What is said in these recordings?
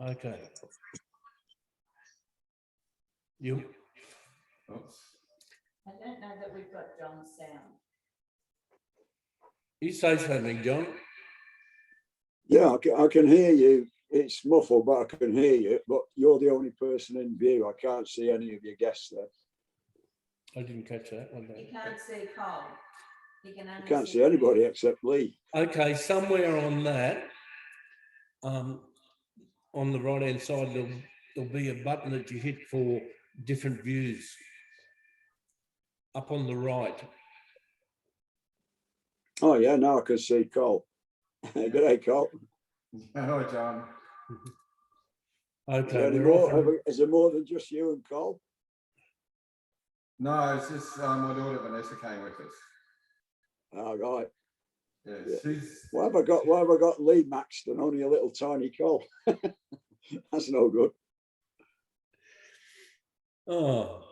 Okay. You? Oops. I don't know that we've got John's sound. You say something, John? Yeah, I can hear you. It's muffled, but I can hear you. But you're the only person in view. I can't see any of your guests there. I didn't catch that. You can't see Cole. You can only I can't see anybody except Lee. Okay, somewhere on that, on the right-hand side, there'll be a button that you hit for different views. Up on the right. Oh, yeah, now I can see Cole. Good day, Cole. Hello, John. Okay. Is there more than just you and Cole? No, it's just my daughter Vanessa came with us. Oh, right. Yeah, Yeah. she's. Why have I got Lee maxed and only a little tiny Cole? That's no good. Oh.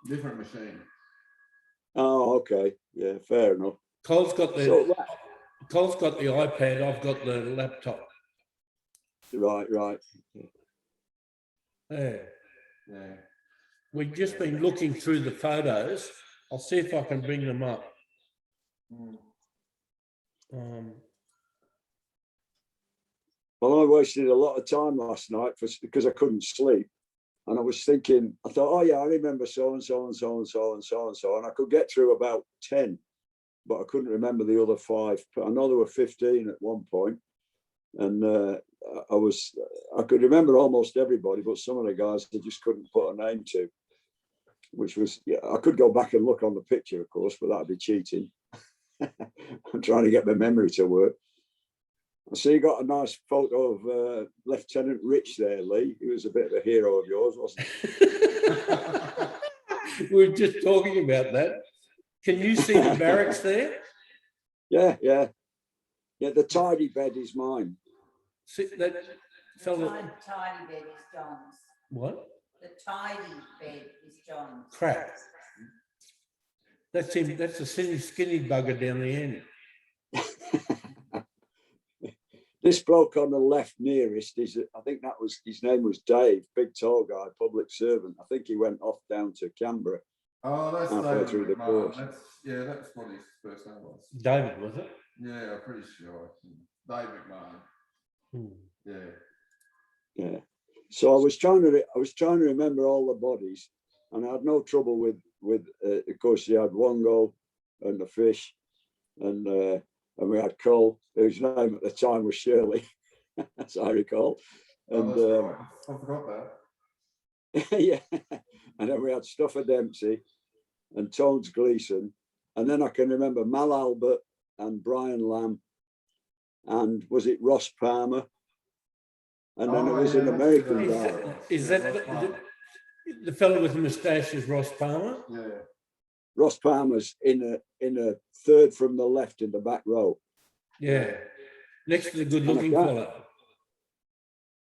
Different machine. Oh, okay. Yeah, fair enough. Cole's got the iPad, I've got the laptop. Right. Yeah. Yeah. We've just been looking through the photos. I'll see if I can bring them up. Well, I wasted a lot of time last night because I couldn't sleep. And I was thinking, I thought, oh yeah, I remember so-and-so and so-and-so and so-and-so. And I could get through about 10, but I couldn't remember the other 5. But I know there were 15 at one point. And I could remember almost everybody, but some of the guys I just couldn't put a name to, which was, yeah, I could go back and look on the picture, of course, but that'd be cheating. I'm trying to get my memory to work. I see you got a nice photo of Lieutenant Rich there, Lee. He was a bit of a hero of yours, wasn't he? We were just talking about that. Can you see the barracks there? Yeah. The tidy bed is mine. See, that fellow. The tidy bed is John's. What? The tidy bed is John's. Crap. That's him. That's the skinny bugger down the end. This bloke on the left nearest is, I think that was, his name was Dave, big tall guy, public servant. I think he went off down to Canberra. Oh, that's David through the course. That's what his first name was. David, was it? Yeah, I'm pretty sure. Dave McMahon. Yeah. So I was trying to remember all the bodies, and I had no trouble with of course you had Wongo and the fish, and we had Cole, whose name at the time was Shirley, as I recall. And right. I forgot that. Yeah. And then we had Stuffer Dempsey and Tones Gleeson. And then I can remember Mal Albert and Brian Lamb. And was it Ross Palmer? And then there was an American guy. Is that the fellow with the moustache is Ross Palmer? Yeah. Ross Palmer's in a third from the left in the back row. Yeah. Next to the good looking fellow.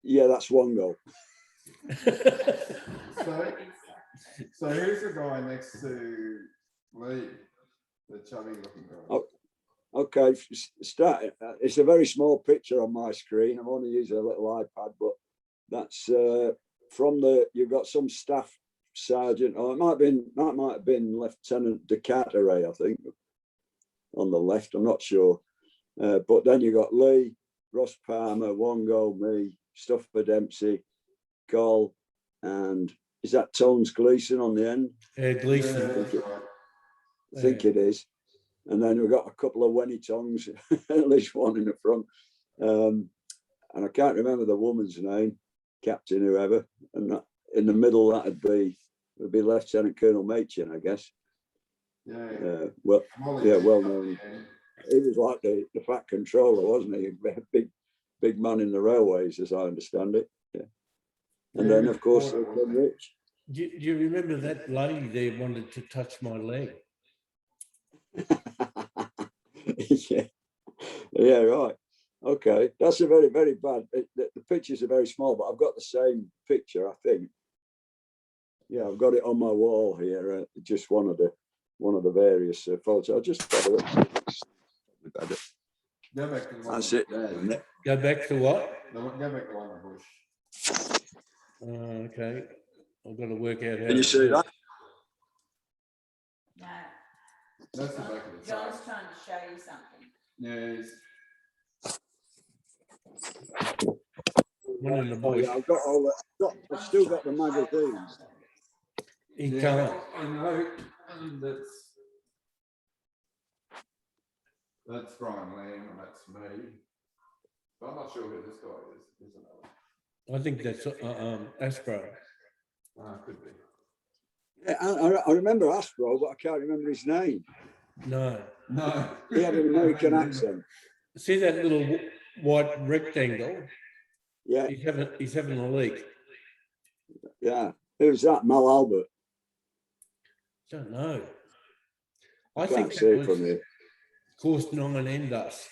Yeah, that's Wongo. So who's the guy next to Lee? The chubby looking guy. Oh, okay, it's a very small picture on my screen. I'm only using a little iPad, but that's from you've got some staff sergeant, or it might have been Lieutenant de Carteret, I think, on the left. I'm not sure. But then you got Lee, Ross Palmer, Wongo, me, Stuffer Dempsey, Cole, and is that Tones Gleeson on the end? Yeah, Gleeson. I think it is. And then we've got a couple of Wenny Tongs, at least one in the front. And I can't remember the woman's name, Captain whoever. And that, in the middle, would be Lieutenant Colonel Machin, I guess. Yeah. Well known. He was like the fat controller, wasn't he? Big man in the railways, as I understand it. Yeah. And then, of course, Rich. Do you remember that lady there wanted to touch my leg? Yeah, right. Okay, that's a very, very bad. The pictures are very small, but I've got the same picture, I think. Yeah, I've got it on my wall here. Just one of the various photos. I'll just better. Go back to the one. That's it there, isn't it? Go back to what? Go back to one bush. Okay, I've got to work out how. Can you to see do that? it. No. That's the back of the John's tape. trying to show you something. Yes. One in the Oh, bush. yeah, I've got all that. I've still got the magazines. He Yeah, can't. and look, and that's Brian Lamb, and that's me. But I'm not sure who this guy is. There's another. I think that's Aspro. Could be. Yeah, I remember Aspro, but I can't remember his name. No. No. He had an American accent. See that little white rectangle? Yeah, He's having a leak. yeah. Who's that? Mal Albert. Don't know. I I can't think see that it from was here. course 9 and us.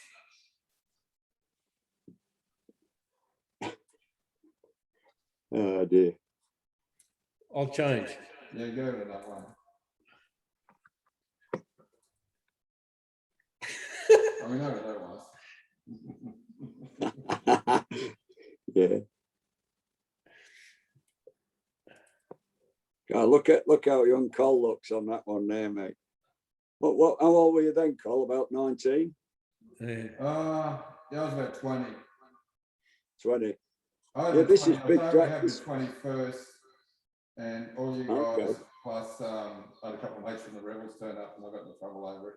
Oh dear. I'll change. Yeah, go to that one. I mean, know what that was. Yeah. God, look how young Col looks on that one there, mate. How old were you then, Col? About 19? Yeah. Yeah, I was about 20. 20. I had Yeah, the this 20, is I big thought we had the practice. 21st, and all you guys, Okay. plus I had a couple of mates from the Rebels turn up, and I got in trouble over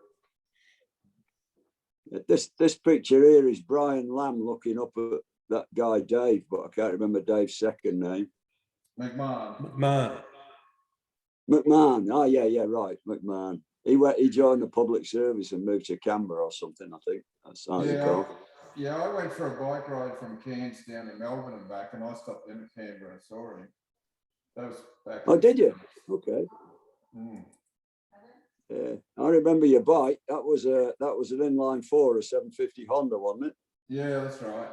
it. This picture here is Brian Lamb looking up at that guy Dave, but I can't remember Dave's second name. McMahon. McMahon. Oh yeah, right, McMahon. He joined the public service and moved to Canberra or something, I think. That's how they go. Yeah, I went for a bike ride from Cairns down to Melbourne and back, and I stopped in at Canberra and saw him. That was back. Oh, did you? Okay. Mm. Yeah, I remember your bike. That was an inline 4, a 750 Honda, wasn't it? Yeah, that's right.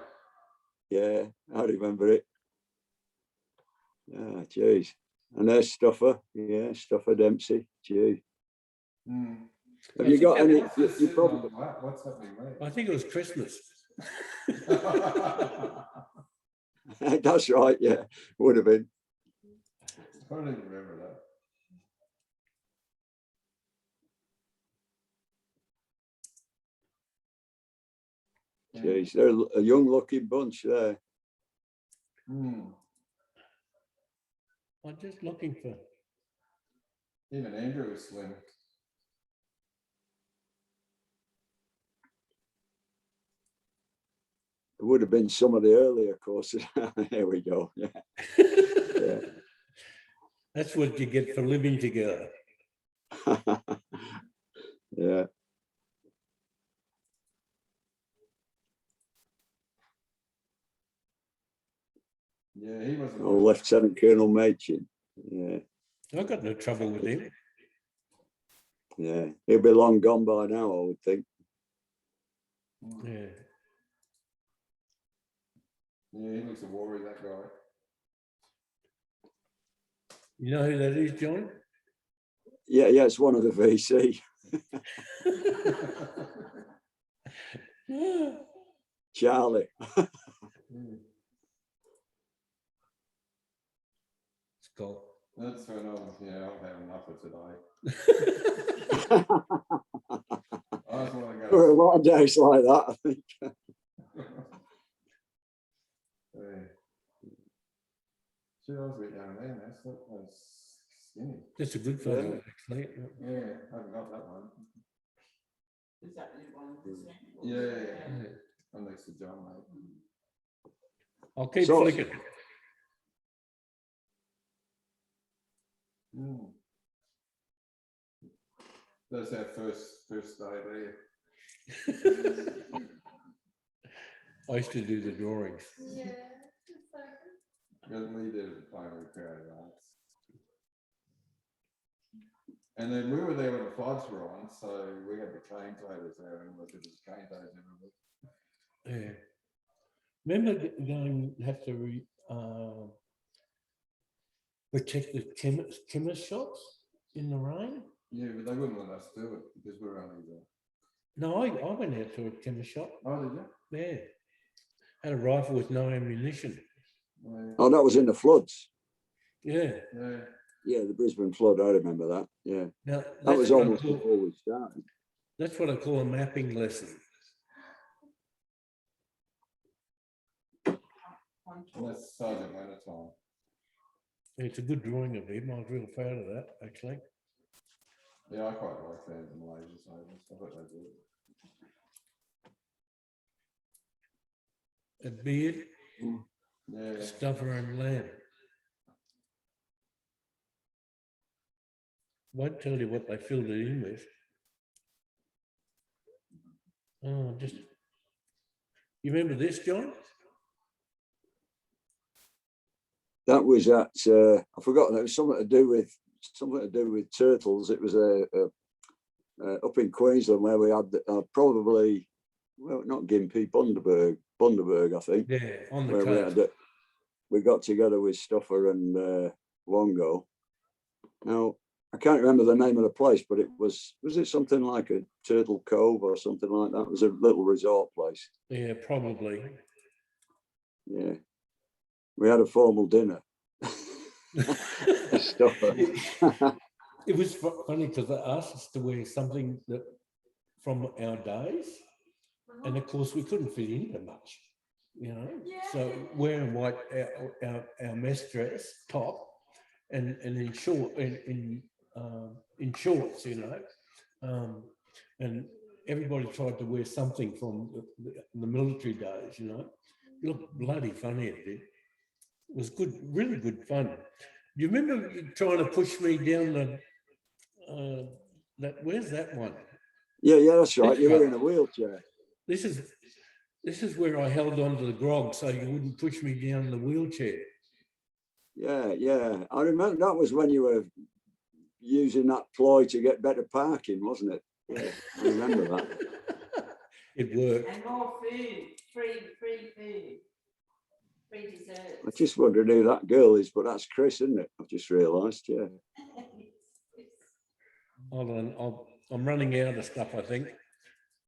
Yeah, I remember it. Ah, geez. And there's Stuffer. Yeah, Stuffer Dempsey. Gee. Mm. Have you got any? What's this You sitting on probably. the lap? What's happening there? I think it was Christmas. That's right. Yeah, would have been. I don't even remember that. Jeez, they're a young-looking bunch there. Mm. I'm just looking for. Even Andrew was slim. It would have been some of the earlier courses. There we go. Yeah. Yeah. That's what you get for living together. Yeah. Yeah, he was. Oh, Lieutenant Colonel Machin. Yeah. I've got no trouble with him. Yeah. He'll be long gone by now, I would think. Yeah. Yeah, he looks a warrior, that guy. You know who that is, John? Yeah, it's one of the VC. Charlie. Scott. That's when I've had enough of today. I just want to There were a go. lot of days like that, I think. Yeah. Shit, I was a bit young then. That was skinny. That's a good photo, Yeah. actually. Yeah, I haven't got that one. Is that the one? Yeah. I'm next to John, mate. I'll keep So- flicking. Mm. That's our first day there. I used to do the drawings. And we did the primary creative arts. And then we were there when the floods were on, so we had the cane toters there and we did the cane toters everywhere. Yeah. Remember going have to protect the chemist shops in the rain? Yeah, but they wouldn't let us do it because we're only there. No, I went out to a chemist shop. Oh, did you? Yeah. Had a rifle with no ammunition. Yeah. Oh, that was in the floods. Yeah. Yeah. Yeah, the Brisbane flood. I remember that. Yeah, Now, that that's was what I almost call, before we started. that's what I call a mapping lesson. And that's Sergeant Maritime. It's a good drawing of him. I was real proud of that, actually. Yeah, I quite like that in Malaysia, so I thought they did. A beard, Yeah. stuffer and lamb. Won't tell you what they filled it in with. Oh, just, you remember this, John? That was at I forgot. It was something to do with turtles. It was up in Queensland where we had probably, well, not Gympie, Bundaberg, I think. Yeah, on the Where coast. we got together with Stuffer and Wongo. Now I can't remember the name of the place, but was it something like a Turtle Cove or something like that? It was a little resort place. Yeah, probably. Yeah, we had a formal dinner. Stuffer. It was funny because they asked us to wear something that from our days, and of course we couldn't fit into much, you know. So wearing white, our mess dress top, and in shorts, you know, and everybody tried to wear something from the military days, you know. It looked bloody funny, it did. It was good, really good fun. Do you remember you trying to push me down the where's that one? Yeah, that's right. This You were one. in a wheelchair. This is where I held on to the grog so you wouldn't push me down the wheelchair. Yeah. I remember that was when you were using that ploy to get better parking, wasn't it? Yeah, I remember that. It worked. And more food, free food, free desserts. I just wondered who that girl is, but that's Chris, isn't it? I've just realised, yeah. Hold on, I'm running out of stuff, I think.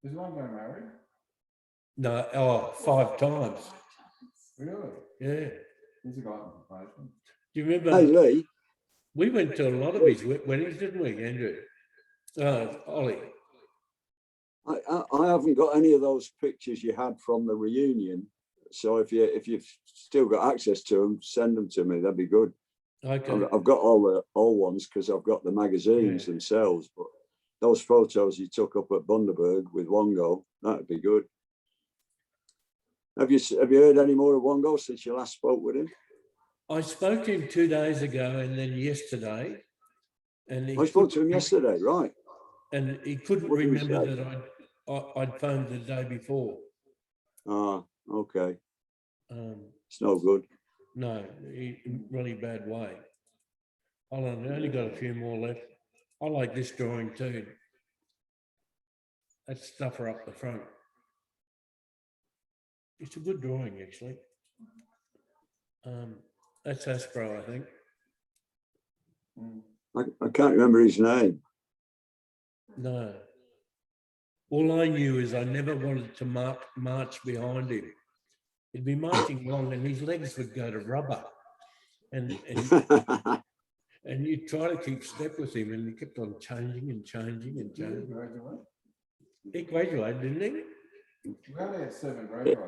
Is one going married? No, 5 times. Really? Yeah. He's a guy in probation. Do you remember? Hey, Lee. We went to a lot of his weddings, didn't we, Andrew? Ollie. I haven't got any of those pictures you had from the reunion. So if you've still got access to them, send them to me. That'd be good. Okay. I've got all the old ones because I've got the magazines themselves. But those photos you took up at Bundaberg with Wongo, that'd be good. Have you heard any more of Wongo since you last spoke with him? I spoke to him 2 days ago and then yesterday. And I spoke to him yesterday, right? And he couldn't remember that I'd phoned the day before. Ah, okay. It's no good. No, in really bad way. Hold on, I only got a few more left. I like this drawing too. That stuffer up the front. It's a good drawing, actually. That's Aspro, I think. I can't remember his name. No. All I knew is I never wanted to march behind him. He'd be marching along and his legs would go to rubber. And you try to keep step with him and he kept on changing and changing and changing. He graduated, didn't he? We only had 7 graduates,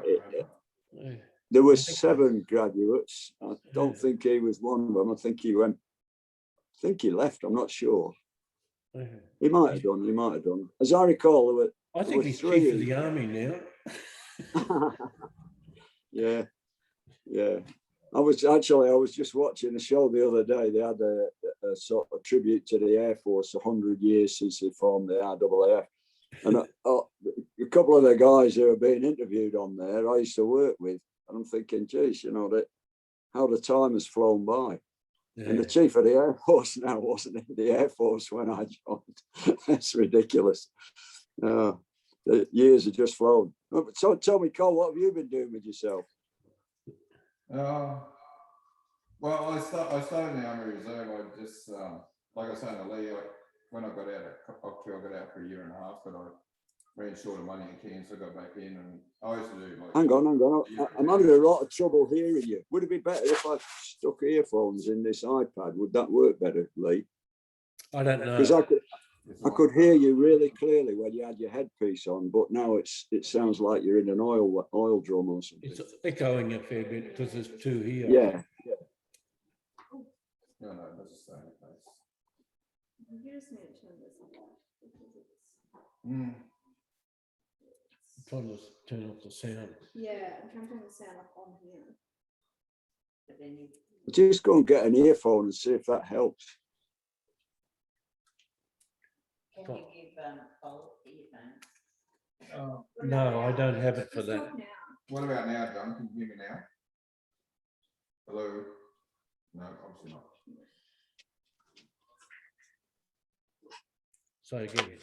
remember? There were 7 graduates. I don't think he was one of them. I think he left. I'm not sure. He might have done. As I recall, there were. I think he's 3. chief of the army now. Yeah. I was just watching a show the other day. They had a sort of tribute to the Air Force, 100 years since they formed the RAAF. And a couple of the guys who are being interviewed on there, I used to work with. And I'm thinking, geez, you know, how the time has flown by. Yeah. And the chief of the Air Force now wasn't in the Air Force when I joined. That's ridiculous. The years have just flown. So tell me, Cole, what have you been doing with yourself? Well, I started in the Army Reserve. I just, like I was saying to Lee, when I got out of OCTU, I got out for 1.5 years, but ran short of money in Cairns, so I got back in, and I used to do like. Hang on. I'm having a lot of trouble hearing you. Would it be better if I stuck earphones in this iPad? Would that work better, Lee? I don't know. Because I could hear you really clearly when you had your headpiece on, but now it sounds like you're in an oil drum or something. It's echoing a fair bit because there's two here. Yeah. No, that's the same place. You just need to turn this on because it's. Mm. I'm trying to turn off the sound. Yeah, I'm trying to turn the sound off on here. But then you. Just go and get an earphone and see if that helps. Can you give both earphones? No, I don't have it for Just that. talk now. What about now, John? Can you hear me now? Hello? No, obviously not. So again,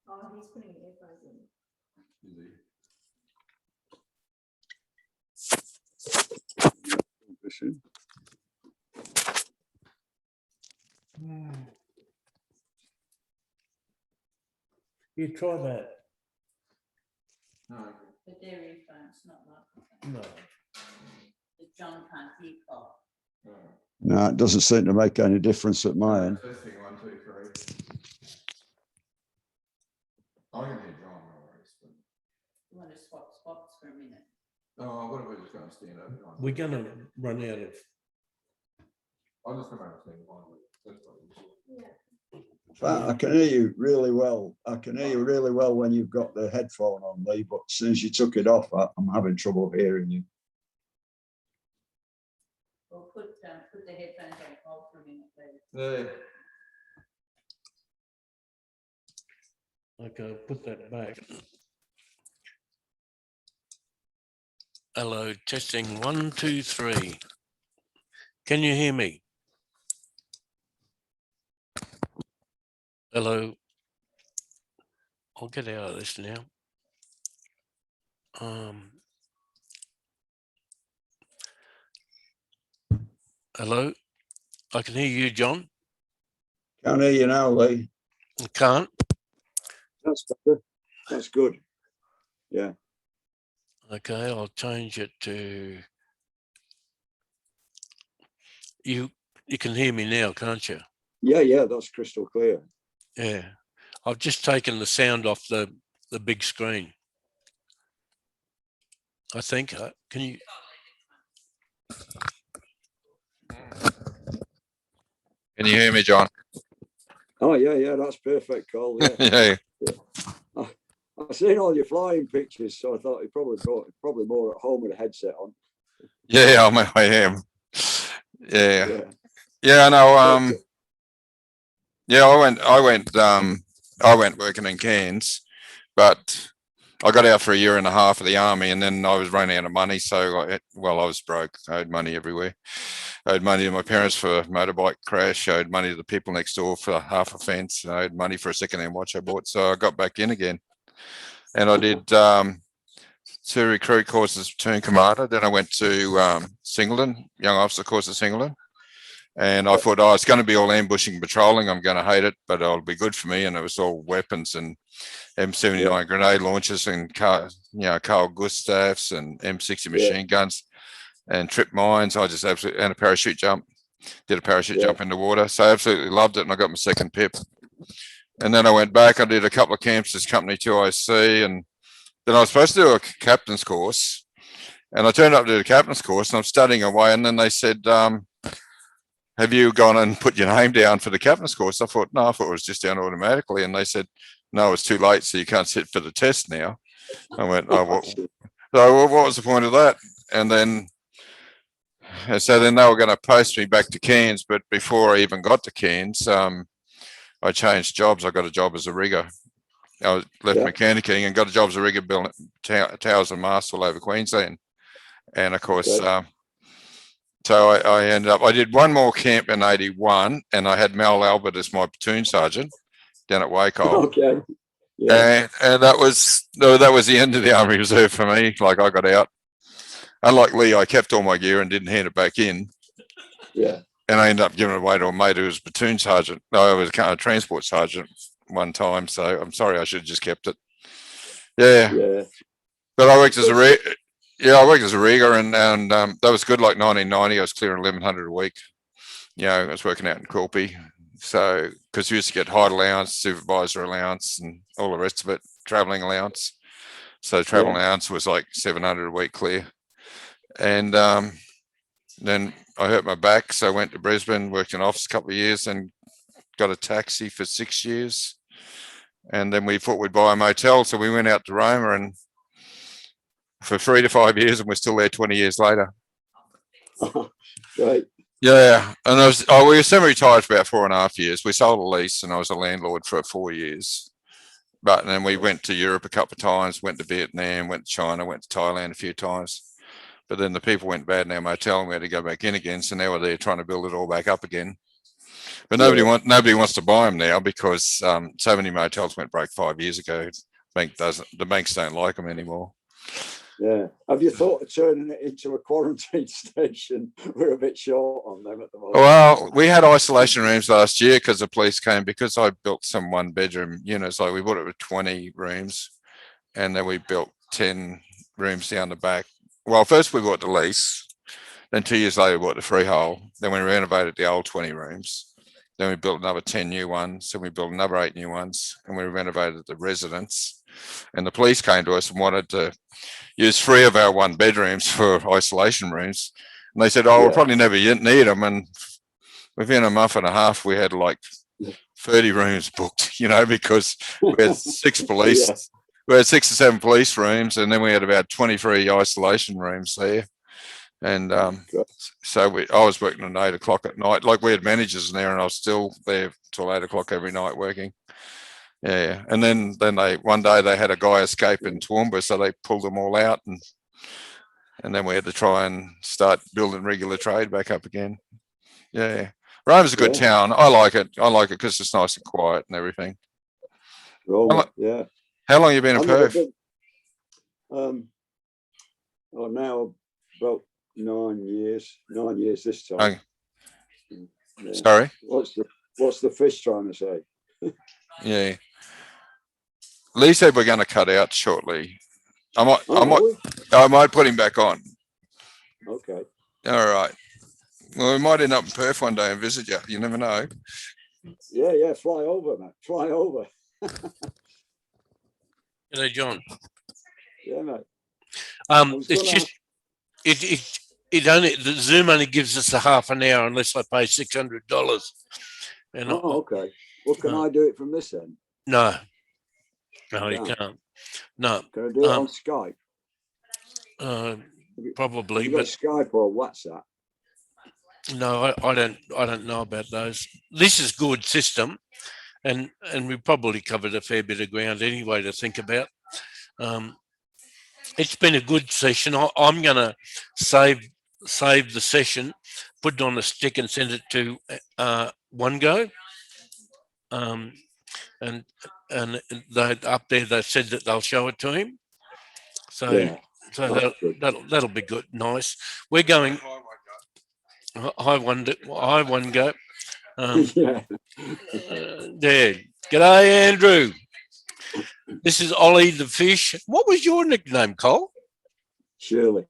Oh, he's putting earphones in. Is he? Listen. you try that. No. But they're earphones, not microphones. No. But John can't hear Paul. No. No, it doesn't seem to make any difference at my end. Testing 1, 2, 3. I can hear John, no worries. But... You want to swap spots for a minute? Oh, what if we're just going to stand over? We're going to run out of. I'll just come out and stand behind you. That's what we should. Yeah. But I can hear you really well. I can hear you really well when you've got the headphone on, Lee, but as soon as you took it off, I'm having trouble hearing you. Well, put the headphones on hold for a minute, please. Yeah. Okay, put that back. Hello, testing 1, 2, 3. Can you hear me? Hello. I'll get out of this now. Hello. I can hear you, John. Can't hear you now, Lee. I can't. That's better. That's good. Yeah. Okay, I'll change it to you. You can hear me now, can't you? Yeah, that's crystal clear. Yeah. I've just taken the sound off the big screen. I think. Can you? Can you hear me, John? Oh, yeah, that's perfect, Cole. Yeah. Yeah. I've seen all your flying pictures, so I thought you probably more at home with a headset on. Yeah, I am. Yeah, no, I went working in Cairns, but I got out for a year and a half of the army, and then I was running out of money. So I was broke. I owed money everywhere. I owed money to my parents for a motorbike crash. I owed money to the people next door for half a fence. I owed money for a second-hand watch I bought. So I got back in again, and I did 2 recruit courses, platoon commander. Then I went to Singleton, young officer course at Singleton. And I thought, it's going to be all ambushing patrolling. I'm going to hate it, but it'll be good for me. And it was all weapons and M79 grenade launchers and Carl Gustavs and M60 machine guns and trip mines. I just absolutely, and a parachute jump. Did a parachute jump in the water. So I absolutely loved it. And I got my second PIP. And then I went back. I did a couple of camps as Company 2IC. And then I was supposed to do a captain's course. And I turned up to do the captain's course and I'm studying away. And then they said, have you gone and put your name down for the captain's course? I thought it was just down automatically. And they said, no, it's too late. So you can't sit for the test now. I went, so what was the point of that? And so then they were going to post me back to Cairns. But before I even got to Cairns, I changed jobs. I got a job as a rigger. I left mechanicking and got a job as a rigger building towers and masts all over Queensland. And of course, so I ended up, I did one more camp in 81 and I had Mel Albert as my platoon sergeant down at Wacol. Okay. Yeah. And that was the end of the Army Reserve for me. Like I got out. Unlike Lee, I kept all my gear and didn't hand it back in. Yeah. And I ended up giving it away to a mate who was platoon sergeant. No, I was a transport sergeant one time. So I'm sorry, I should have just kept it. Yeah. Yeah. But I worked as a I worked as a rigger, and that was good. Like 1990, I was clearing 1,100 a week. You know, I was working out in Quilpie. So, because we used to get height allowance, supervisor allowance, and all the rest of it, travelling allowance. So travel allowance was like 700 a week clear. And then I hurt my back, so I went to Brisbane, worked in office a couple of years, and got a taxi for 6 years. And then we thought we'd buy a motel, so we went out to Roma, and for 3 to 5 years, and we're still there 20 years later. Right. Yeah, and we were semi-retired for about 4.5 years. We sold a lease, and I was a landlord for 4 years. But then we went to Europe a couple of times, went to Vietnam, went to China, went to Thailand a few times. But then the people went bad in our motel, and we had to go back in again. So now we're there trying to build it all back up again. But nobody wants to buy them now because so many motels went broke 5 years ago. The banks don't like them anymore. Yeah. Have you thought of turning it into a quarantine station? We're a bit short on them at the moment. Well, we had isolation rooms last year because the police came, because I built some 1-bedroom units. Like we bought it with 20 rooms, and then we built 10 rooms down the back. Well, first we bought the lease, then 2 years later we bought the freehold. Then we renovated the old 20 rooms. Then we built another 10 new ones, and we built another 8 new ones, and we renovated the residence. And the police came to us and wanted to use 3 of our 1-bedrooms for isolation rooms. And they said, we'll probably never need them. And within a month and a half, we had like 30 rooms booked, you know, because we had 6 police. We had 6 or 7 police rooms, and then we had about 23 isolation rooms there. And so I was working at 8 o'clock at night. Like we had managers in there, and I was still there till 8 o'clock every night working. Yeah, and then one day they had a guy escape in Toowoomba, so they pulled them all out, and then we had to try and start building regular trade back up again. Yeah, Roma's a good town. I like it. Because it's nice and quiet and everything. Roma, How long have you been in Perth? Now about 9 years. 9 years this time. Yeah. Sorry. What's the fish trying to say? Yeah. Lee said we're going to cut out shortly. I might put him back on. Okay. All right. Well, we might end up in Perth one day and visit you. You never know. Yeah. Fly over, mate. Fly over. Hello, John. Yeah, mate. It's just the Zoom only gives us a half an hour unless I pay $600. And okay. Well, can I do it from this end? No, you can't. No. Can I do it on Skype? Probably, you got but Skype or WhatsApp? No, I don't know about those. This is good system, and we probably covered a fair bit of ground anyway to think about. It's been a good session. I'm going to save the session, put it on a stick, and send it to OneGo. And they up there, they said that they'll show it to him. So that'll be good, nice. We're going. Hi OneGo. There. G'day, Andrew. This is Ollie the fish. What was your nickname, Cole? Shirley.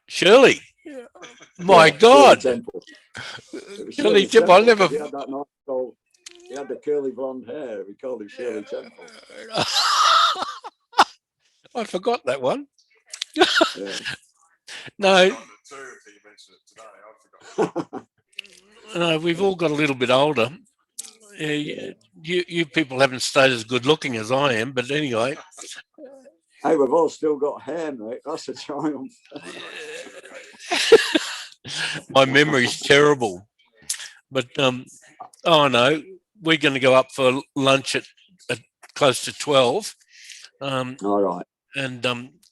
Shirley. My God. Shirley Temple. I never. He had that nice old, he had the curly blonde hair. We called him Shirley Temple. I forgot that one. No. No, we've all got a little bit older. You people haven't stayed as good looking as I am, but anyway. Hey, we've all still got hair, mate. That's a triumph. My memory's terrible. But oh no, we're going to go up for lunch at close to 12. All right. And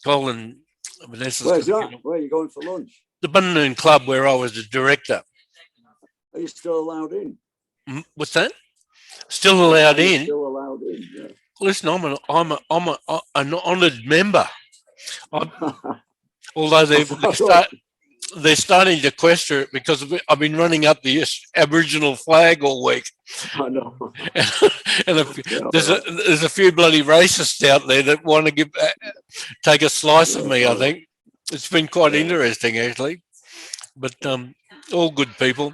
Colin, Vanessa's. Where's that? Where are you going for lunch? The Bundanoon Club, where I was the director. Are you still allowed in? What's that? Still allowed in? Still allowed in. Yeah. Listen, I'm an honoured member. Although they're starting to question it because I've been running up the Aboriginal flag all week. I know. And Yeah, there's a few bloody racists out there that want to take a slice of me, I think. It's been quite interesting, actually. But all good people.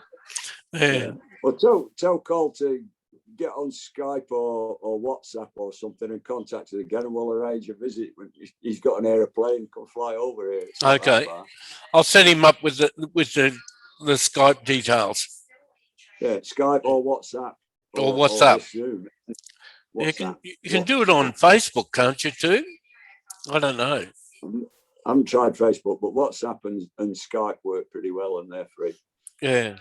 Yeah. Well, tell Cole to get on Skype or WhatsApp or something and contact us again, and we'll arrange a visit. When he's got an aeroplane, come fly over here. It's not that Okay. far. I'll set him up with the Skype details. Yeah, Skype or WhatsApp. Or WhatsApp. Zoom. You can do it on Facebook, can't you, too? I don't know. I haven't tried Facebook, but WhatsApp and Skype work pretty well, and they're free. Yeah.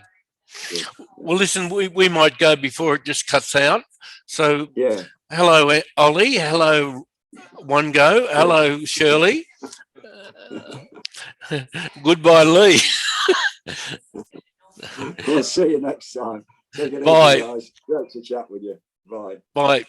Well, listen, we might go before it just cuts out. So, Yeah. Hello, Ollie. Hello, One Go. Hello, Shirley. Goodbye, Lee. We'll see you next time. Take it easy, Bye. guys. Great to chat with you. Bye. Bye.